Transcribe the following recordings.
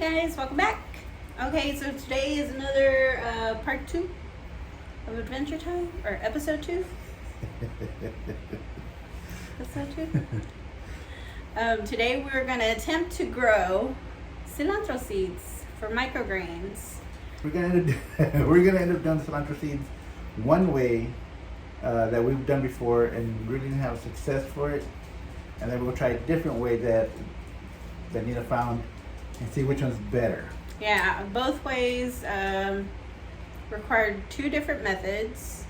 guys, welcome back. Okay, so today is another part 2 of Adventure Time, or episode 2. Episode 2. Today we're going to attempt to grow cilantro seeds for microgreens. We're gonna end up doing cilantro seeds one way that we've done before and really didn't have success for it, and then we'll try a different way that Nina found and see which one's better. Yeah, both ways required 2 different methods.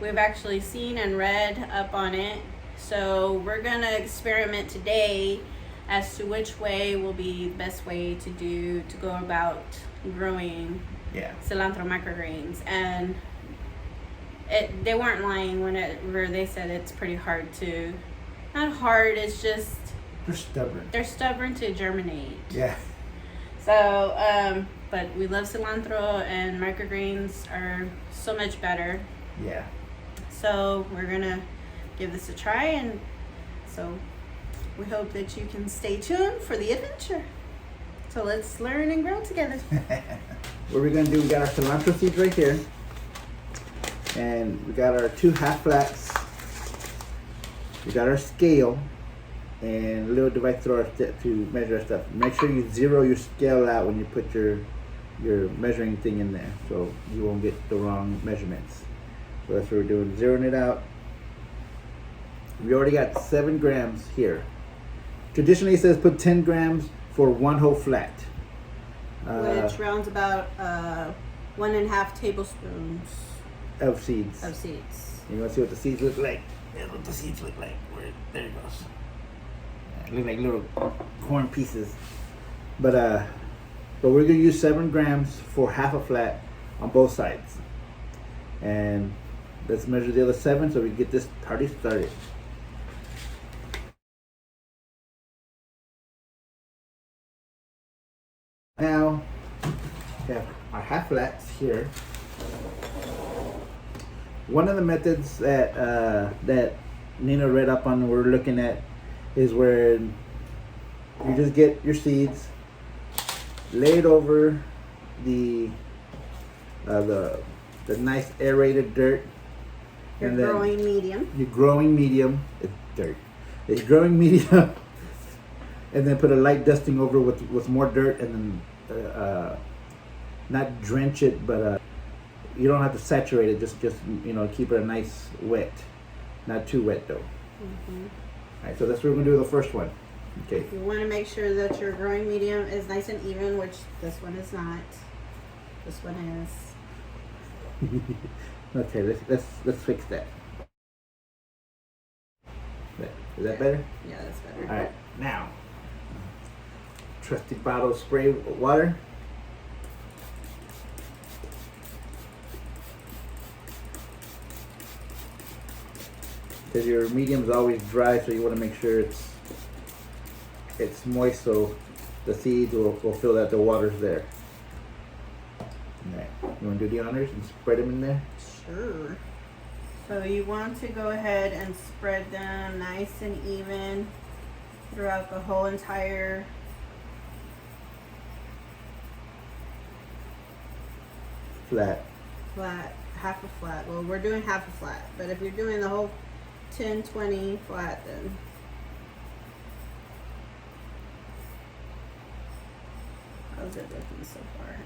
We've actually seen and read up on it, so we're gonna experiment today as to which way will be the best way to go about growing cilantro microgreens. And they weren't lying where they said it's pretty hard to, not hard, it's just they're stubborn to germinate. Yeah. So but we love cilantro, and microgreens are so much better. Yeah. So we're gonna give this a try, and so we hope that you can stay tuned for the adventure. So let's learn and grow together. What we're gonna do, we got our cilantro seeds right here, and we got our 2 half flats. We got our scale and a little device to measure our stuff. Make sure you zero your scale out when you put your measuring thing in there, so you won't get the wrong measurements. So that's what we're doing, zeroing it out. We already got 7 grams here. Traditionally it says put 10 grams for 1 whole flat. Which rounds about 1.5 tablespoons of seeds. You want to see what the seeds look like? That's what the seeds look like. There it goes. Look like little corn pieces. But we're gonna use 7 grams for half a flat on both sides. And let's measure the other 7 so we can get this party started. Now we have our half flats here. One of the methods that Nina read up on, we're looking at, is where you just get your seeds, lay it over the nice aerated dirt. Your growing medium. Your growing medium. It's dirt. It's growing medium. And then put a light dusting over with more dirt, and then not drench it, but you don't have to saturate it. Just keep it a nice wet, not too wet though. Mm-hmm. All right, so that's what we're gonna do with the first one. Okay. You want to make sure that your growing medium is nice and even, which this one is not. This one is. Okay, let's fix that. Is that better? Yeah, that's better. All right, now, trusty bottle of spray water. Because your medium is always dry, so you want to make sure it's moist, so the seeds will feel that the water's there. Alright, you want to do the honors and spread them in there? Sure. So you want to go ahead and spread them nice and even throughout the whole entire flat, half a flat. Well, we're doing half a flat, but if you're doing the whole 10, 20 flat, then how's it looking so far?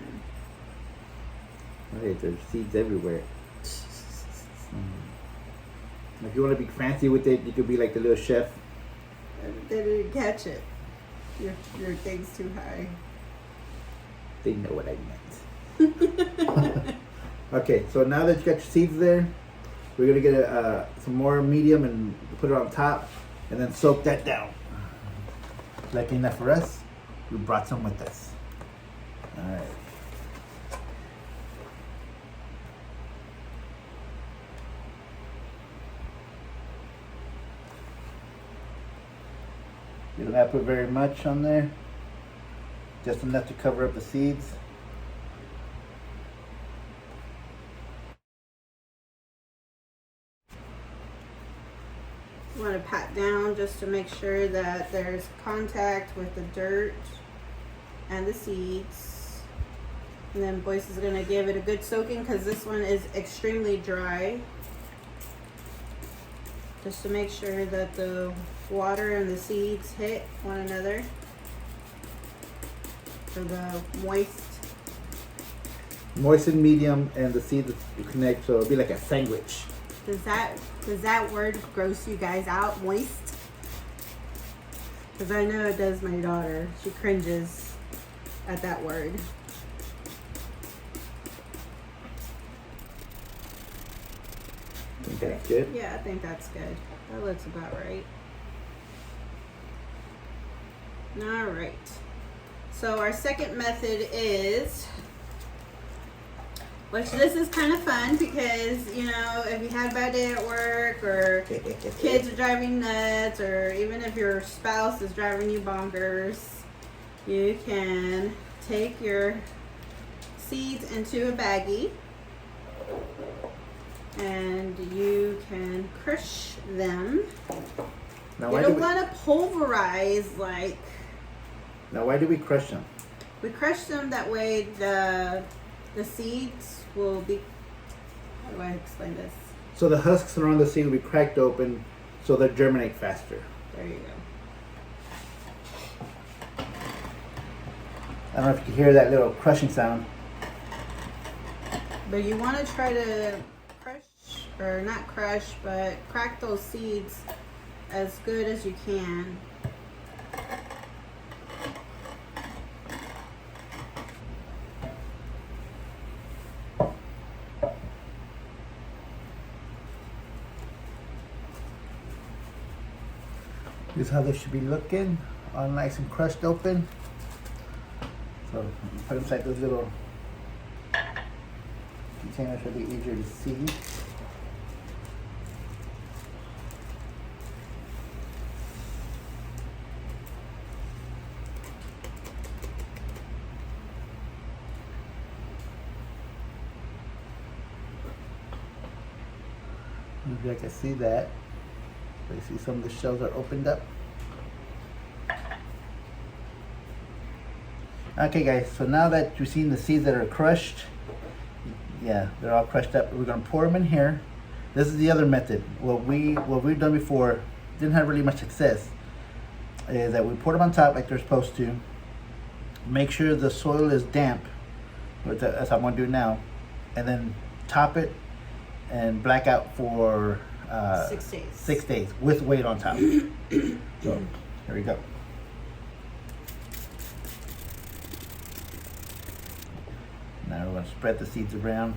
Okay, there's seeds everywhere. If you want to be fancy with it, you could be like the little chef. They didn't catch it. Your thing's too high. They know what I meant. Okay, so now that you got your seeds there, we're gonna get some more medium and put it on top, and then soak that down. Lucky enough for us, we brought some with us. All right. You don't have to put very much on there, just enough to cover up the seeds. You want to pat down just to make sure that there's contact with the dirt and the seeds. And then Boyce is gonna give it a good soaking because this one is extremely dry. Just to make sure that the water and the seeds hit one another for the moist and medium, and the seeds connect, so it'll be like a sandwich. Does that word gross you guys out? Moist? Because I know it does my daughter. She cringes at that word. Think that's good? Yeah, I think that's good. That looks about right. All right. So our second method is, which this is kind of fun because, you know, if you had a bad day at work or kids are driving nuts, or even if your spouse is driving you bonkers, you can take your seeds into a baggie and you can crush them. Now, You don't want to pulverize like. Now, why do we crush them? We crush them that way the seeds will be. How do I explain this? So the husks around the seed will be cracked open, so they germinate faster. There you go. I don't know if you can hear that little crushing sound. But you want to try to crush, or not crush, but crack those seeds as good as you can. This is how they should be looking, all nice and crushed open. So put them inside those little containers, should be easier to see. Maybe I can see that. You see some of the shells are opened up. Okay guys, so now that you've seen the seeds that are crushed, yeah, they're all crushed up. We're gonna pour them in here. This is the other method. What we've done before didn't have really much success. Is that we pour them on top like they're supposed to. Make sure the soil is damp, as I'm gonna do now, and then top it and black out for 6 days. 6 days with weight on top. So here we go. Now we're going to spread the seeds around.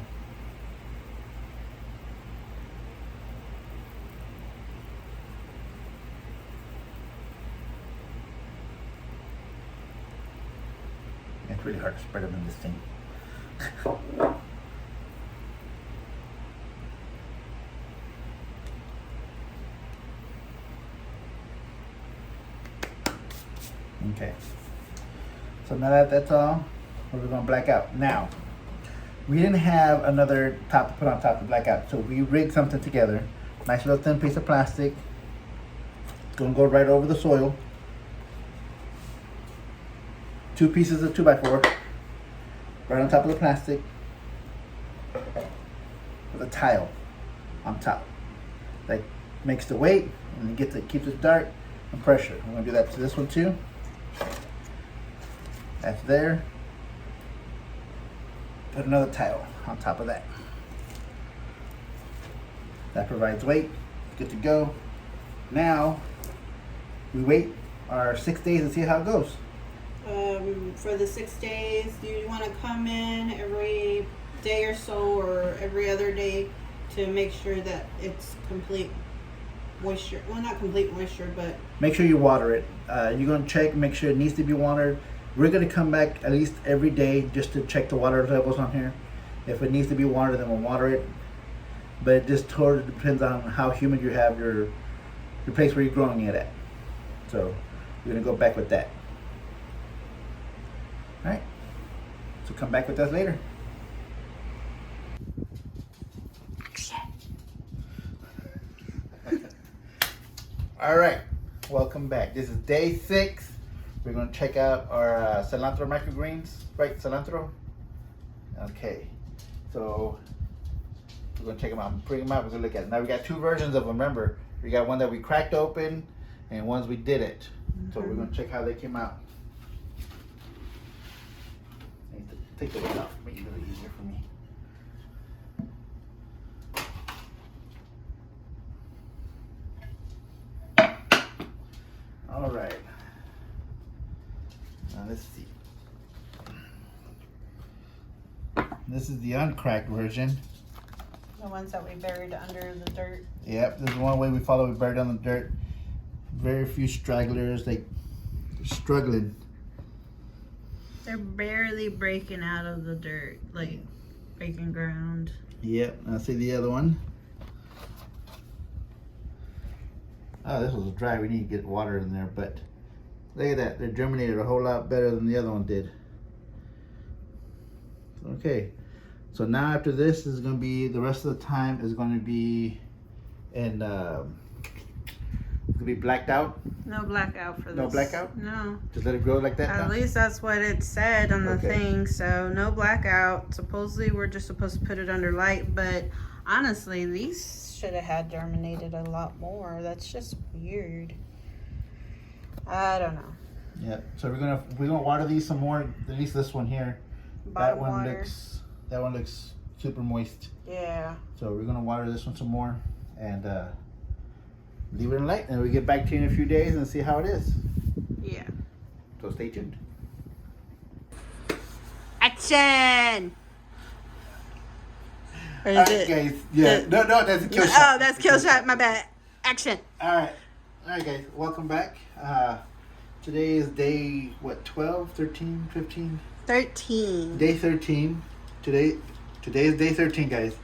It's really hard to spread them in this thing. Okay, so now that that's all, we're going to black out. Now, we didn't have another top to put on top to black out, so we rigged something together. Nice little thin piece of plastic. It's going to go right over the soil. 2 pieces of 2x4 right on top of the plastic with a tile on top. That makes the weight and keeps it dark and pressure. I'm going to do that to this one too. That's there. Put another tile on top of that. That provides weight. Good to go. Now we wait our 6 days and see how it goes. For the 6 days, do you want to come in every day or so, or every other day, to make sure that it's complete moisture? Well, not complete moisture, but make sure you water it. You're going to check, make sure it needs to be watered. We're going to come back at least every day just to check the water levels on here. If it needs to be watered, then we'll water it. But it just totally depends on how humid you have your place where you're growing it at. So we're going to go back with that. All right. So come back with us later. All right. Welcome back. This is day 6. we're gonna check out our cilantro microgreens, right? Cilantro. Okay, so we're gonna check them out. I'm putting them out. We're gonna look at it. Now we got two versions of them. Remember, we got one that we cracked open, and ones we did it. So we're gonna check how they came out. I need to take the lid off, make it a little easier for me. All right. Now let's see. This is the uncracked version. The ones that we buried under the dirt. Yep, this is one way we follow. We buried on the dirt. Very few stragglers, like struggling. They're barely breaking out of the dirt, like breaking ground. Yep, I see the other one. Oh, this was dry. We need to get water in there, but look at that. They germinated a whole lot better than the other one did. Okay, so now after this is going to be, the rest of the time is going to be in, it's going to be blacked out. No blackout for this. No blackout? No. Just let it grow like that At now? least that's what it said on the Okay. thing. So no blackout. Supposedly we're just supposed to put it under light, but honestly, these should have had germinated a lot more. That's just weird. I don't know. Yeah, so we're gonna water these some more. At least this one here. Bottom water. That one looks super moist. Yeah. So we're gonna water this one some more and leave it in light, and we get back to you in a few days and see how it is. Yeah. So stay tuned. Action! Or is All right, it? guys. Yeah. No, that's a kill shot. Oh, that's kill shot. My bad. Action. All right, guys. Welcome back. Today is day what? 12, 13, 15. 13. Day 13. Today is day 13, guys.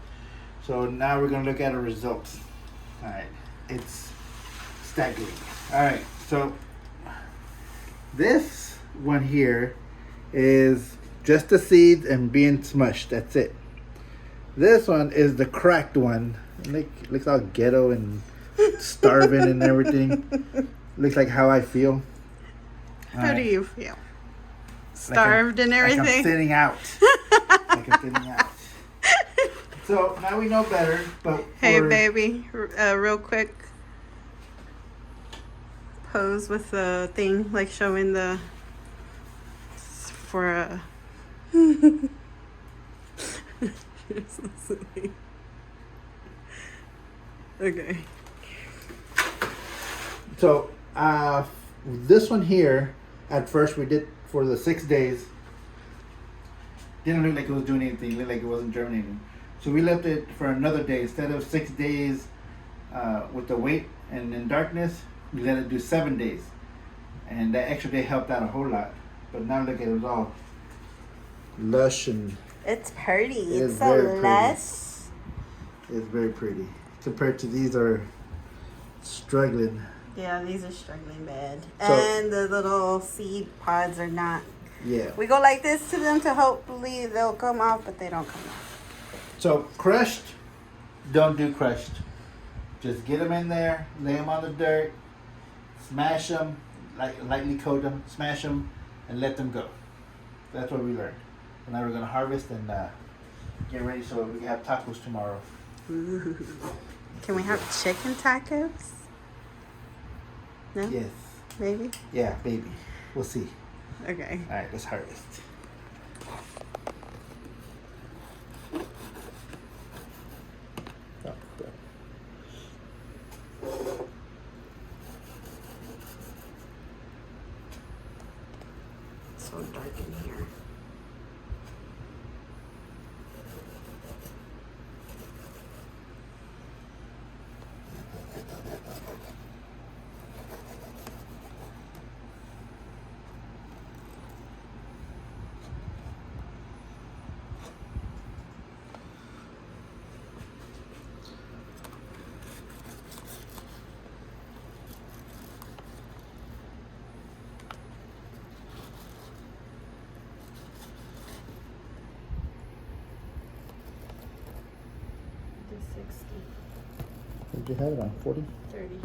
So now we're gonna look at our results. All right, it's staggering. All right, so this one here is just the seeds and being smushed. That's it. This one is the cracked one. Looks all ghetto and starving and everything. Looks like how I feel. How do you feel? Starved and Like I'm everything? thinning out. Like I'm thinning out. So now we know better, but Hey, baby. Real quick. Pose with the thing, like showing the... For a... You're so silly. Okay. So this one here, at first we did for the 6 days. Didn't look like it was doing anything. It looked like it wasn't germinating. So we left it for another day. Instead of 6 days with the weight and in darkness, we let it do 7 days. And that extra day helped out a whole lot. But now look at it, it was all lush and It's pretty. It's It's very a pretty. less... it's very pretty. Compared to these are struggling. Yeah, these are struggling bad. So- And the little seed pods are not... Yeah. We go like this to them to hopefully they'll come off, but they don't come off. So crushed, don't do crushed. Just get them in there, lay them on the dirt, smash them, lightly coat them, smash them, and let them go. That's what we learned. And now we're gonna harvest and get ready so we can have tacos tomorrow. Ooh. Can we have chicken tacos? No? Yes. Maybe? Yeah, baby. We'll see. Okay. All right, let's harvest. Oh, crap. It's so dark in here. The 60, Did you have it on 40? 30.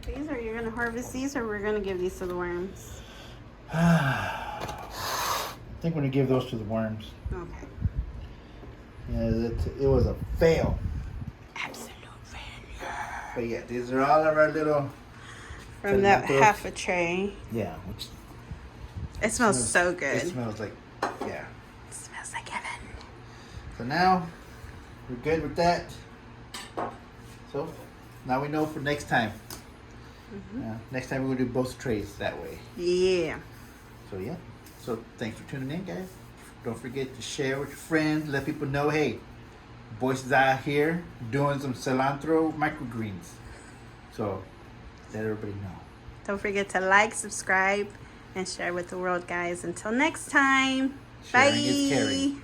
These, are you gonna harvest these, or we're gonna give these to the worms? I think we're gonna give those to the worms. Okay. Yeah, it was a fail. Absolute failure. But yeah, these are all of our little. From that Cilantro. half a tray. Yeah, which It smells so good. It smells like, yeah. It smells like heaven. So now we're good with that. So now we know for next time. Next time we're gonna do both trays that way. Yeah. So yeah. So thanks for tuning in, guys. Don't forget to share with your friends. Let people know, hey, boys is out here doing some cilantro microgreens. So let everybody know. Don't forget to like, subscribe, and share with the world, guys. Until next time. Sharing Bye. is caring.